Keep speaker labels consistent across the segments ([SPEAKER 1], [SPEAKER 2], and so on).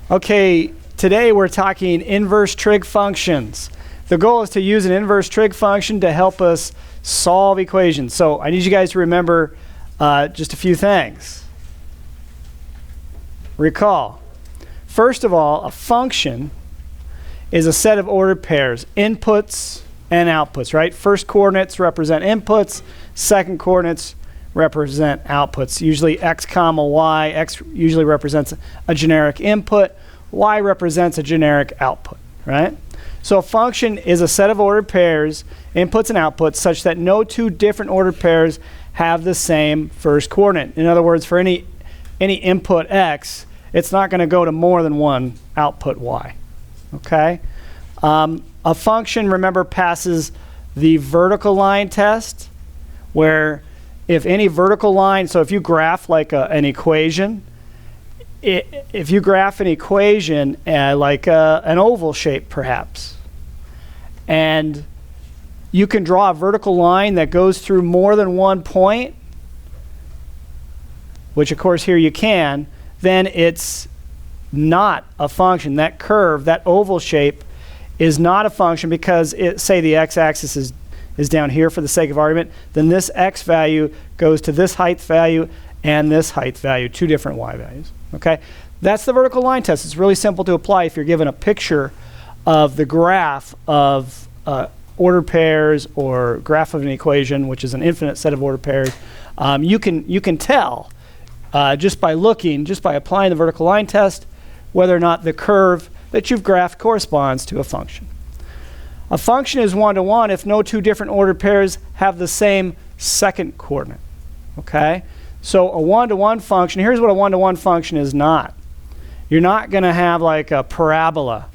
[SPEAKER 1] Okay, today we're talking inverse trig functions. The goal is to use an inverse trig function to help us solve equations. So I need you guys to remember just a few things. Recall. First of all, a function is a set of ordered pairs, inputs and outputs, right? First coordinates represent inputs, second coordinates represent outputs. Usually x comma y, x usually represents a generic input, y represents a generic output, right? So a function is a set of ordered pairs, inputs and outputs, such that no two different ordered pairs have the same first coordinate. In other words, for any input x, it's not going to go to more than one output y, okay? A function, remember, passes the vertical line test, where if any vertical line, so if you graph like an equation, if you graph an equation like an oval shape perhaps, and you can draw a vertical line that goes through more than one point, which of course here you can, then it's not a function. That curve, that oval shape, is not a function because say the x-axis is down here for the sake of argument, then this x value goes to this height value and this height value, two different y values. Okay, that's the vertical line test. It's really simple to apply if you're given a picture of the graph of ordered pairs or graph of an equation, which is an infinite set of ordered pairs. You can tell just by applying the vertical line test whether or not the curve that you've graphed corresponds to a function. A function is one-to-one if no two different ordered pairs have the same second coordinate. Okay? So a one-to-one function, here's what a one-to-one function is not. You're not going to have like a parabola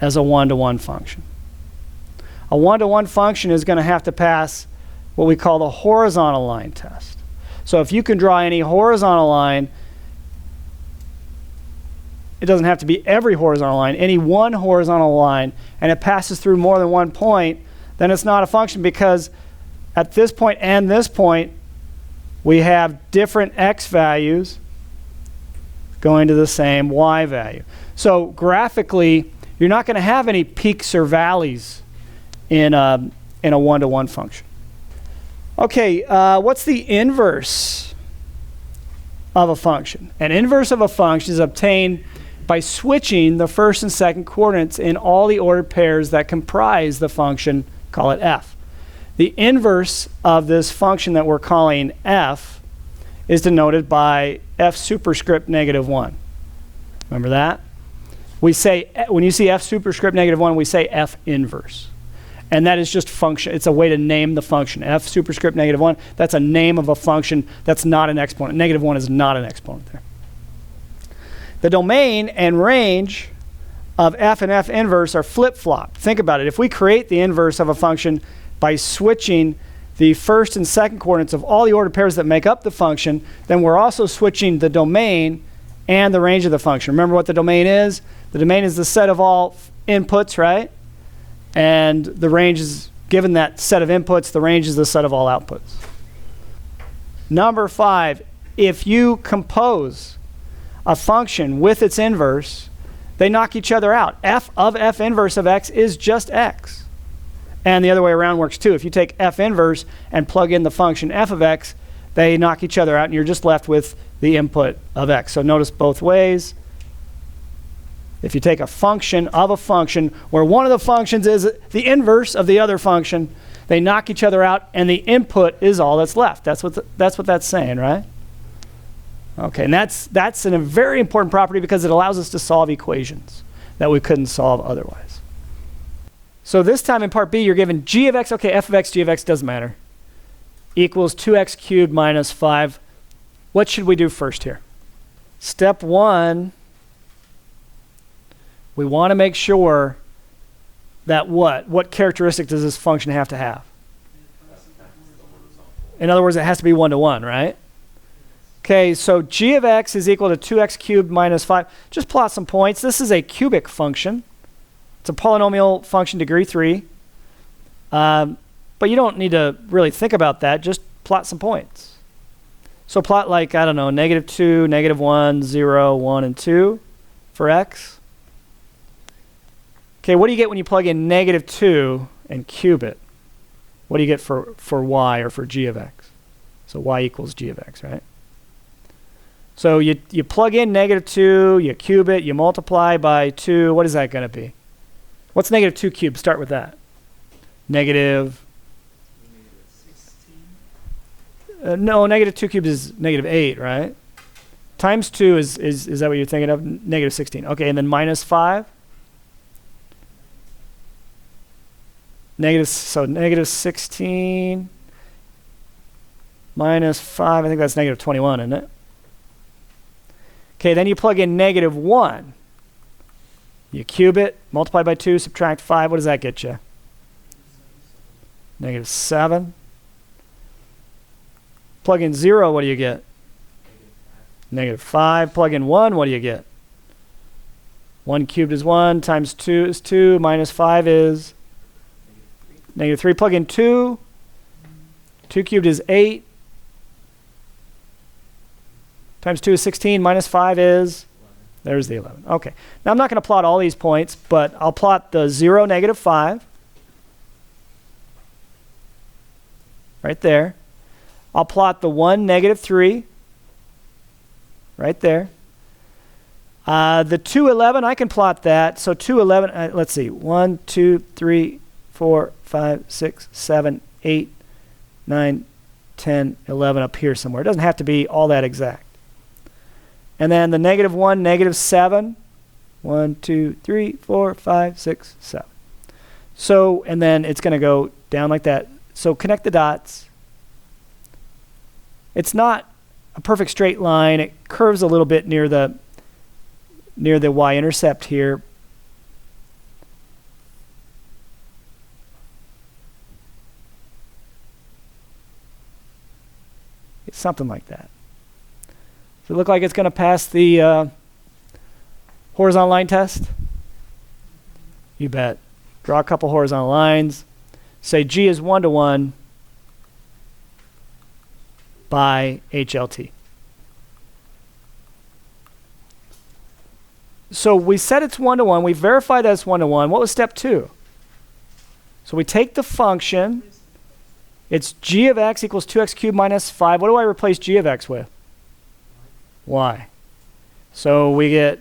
[SPEAKER 1] as a one-to-one function. A one-to-one function is going to have to pass what we call the horizontal line test. So if you can draw any horizontal line, it doesn't have to be every horizontal line, any one horizontal line, and it passes through more than one point, then it's not a function because at this point and this point, we have different x values going to the same y value. So graphically, you're not going to have any peaks or valleys in a one-to-one function. Okay, what's the inverse of a function? An inverse of a function is obtained by switching the first and second coordinates in all the ordered pairs that comprise the function, call it f. The inverse of this function that we're calling f is denoted by f superscript -1. Remember that? We say, when you see f superscript -1, we say f inverse. And that is just function. It's a way to name the function. F superscript -1, that's a name of a function that's not an exponent. -1 is not an exponent there. The domain and range of f and f inverse are flip-flopped. Think about it. If we create the inverse of a function by switching the first and second coordinates of all the ordered pairs that make up the function, then we're also switching the domain and the range of the function. Remember what the domain is? The domain is the set of all inputs, right? And the range is, given that set of inputs, the range is the set of all outputs. Number 5, if you compose a function with its inverse, they knock each other out. F of f inverse of x is just x. And the other way around works too. If you take f inverse and plug in the function f of x, they knock each other out and you're just left with the input of x. So notice both ways. If you take a function of a function where one of the functions is the inverse of the other function, they knock each other out and the input is all that's left. That's what that's saying, right? Okay, and that's a very important property because it allows us to solve equations that we couldn't solve otherwise. So this time in part B, you're given g of x, okay, f of x, g of x, doesn't matter, equals 2x cubed minus 5. What should we do first here? Step 1, we want to make sure that what characteristic does this function have to have? In other words, it has to be 1-to-1, right? Okay, so g of x is equal to 2x cubed minus 5. Just plot some points. This is a cubic function. It's a polynomial function degree 3. But you don't need to really think about that. Just plot some points. So plot like, I don't know, -2, -1, 0, 1, and 2. for x. Okay, what do you get when you plug in -2 and cube it? What do you get for y or for g of x? So y equals g of x, right? So you plug in -2, you cube it, you multiply by 2. What is that going to be? What's -2 cubed? Start with that. Negative. No, -2 cubed is -8, right? Times 2 is that what you're thinking of? -16. Okay, and then -5. So -16 minus 5. I think that's -21, isn't it? Okay, then you plug in -1. You cube it, multiply by 2, subtract 5. What does that get you? -7. Plug in 0, what do you get? -5. Plug in 1, what do you get? 1 cubed is 1, times 2 is 2, minus 5 is -3. Plug in 2. 2 cubed is 8. Times 2 is 16, minus 5 is? There's the 11. Okay. Now I'm not going to plot all these points, but I'll plot the 0, -5. Right there. I'll plot the 1, -3. Right there. The 2, 11, I can plot that. So 2, 11, let's see. 1, 2, 3, 4, 5, 6, 7, 8, 9, 10, 11 up here somewhere. It doesn't have to be all that exact. And then the -1, -7. 1, 2, 3, 4, 5, 6, 7. So, and then it's going to go down like that. So connect the dots. It's not a perfect straight line. It curves a little bit near the y-intercept here. It's something like that. Does it look like it's going to pass the horizontal line test? You bet. Draw a couple horizontal lines. Say G is 1-to-1 by HLT. So we said it's 1-to-1. We verified that it's 1-to-1. What was step 2? So we take the function. It's g of x equals 2x cubed minus 5. What do I replace g of x with? Y. So we get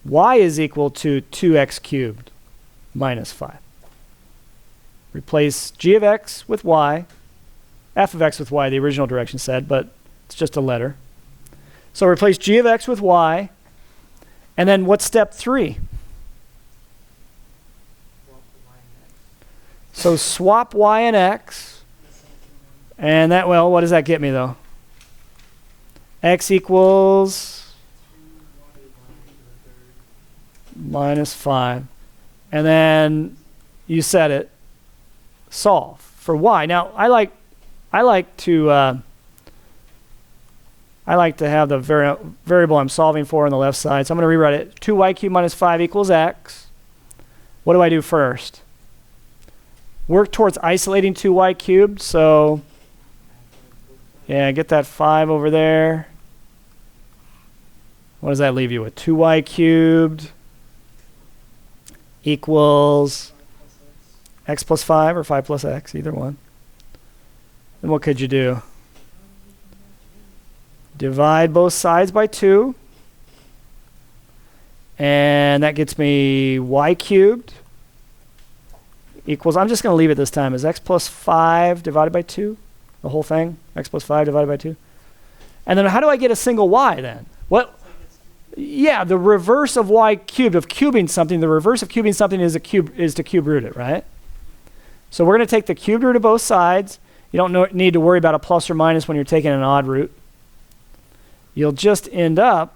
[SPEAKER 1] y is equal to 2x cubed minus 5. Replace g of x with y. F of x with y, the original direction said, but it's just a letter. So replace g of x with y. And then what's step 3? So swap y and x. And that, well, what does that get me, though? X equals minus 5. And then you set it. Solve for y. Now, I like to have the variable I'm solving for on the left side. So I'm going to rewrite it. 2y cubed minus 5 equals x. What do I do first? Work towards isolating 2y cubed. So, yeah, get that 5 over there. What does that leave you with? 2y cubed equals x plus 5 or 5 plus x, either one. Then what could you do? Divide both sides by 2. And that gets me y cubed equals, I'm just going to leave it this time, is x plus 5 divided by 2. The whole thing, x plus 5 divided by 2. And then how do I get a single y then? What? Yeah, the reverse of y cubed, of cubing something, the reverse of cubing something is to cube root it, right? So we're going to take the cubed root of both sides. You don't need to worry about a plus or minus when you're taking an odd root. You'll just end up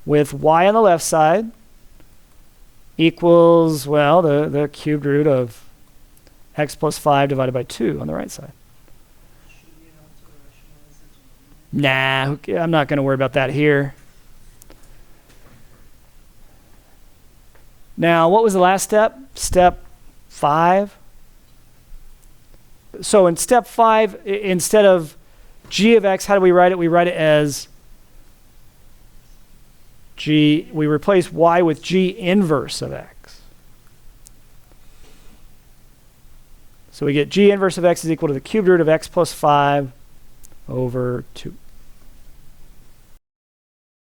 [SPEAKER 1] with y on the left side equals, well, the cubed root of x plus 5 divided by 2 on the right side. Nah, I'm not going to worry about that here. Now, what was the last step? Step 5. So in step 5, instead of g of x, how do we write it? We write it as we replace y with g inverse of x. So we get g inverse of x is equal to the cubed root of x plus 5 over 2.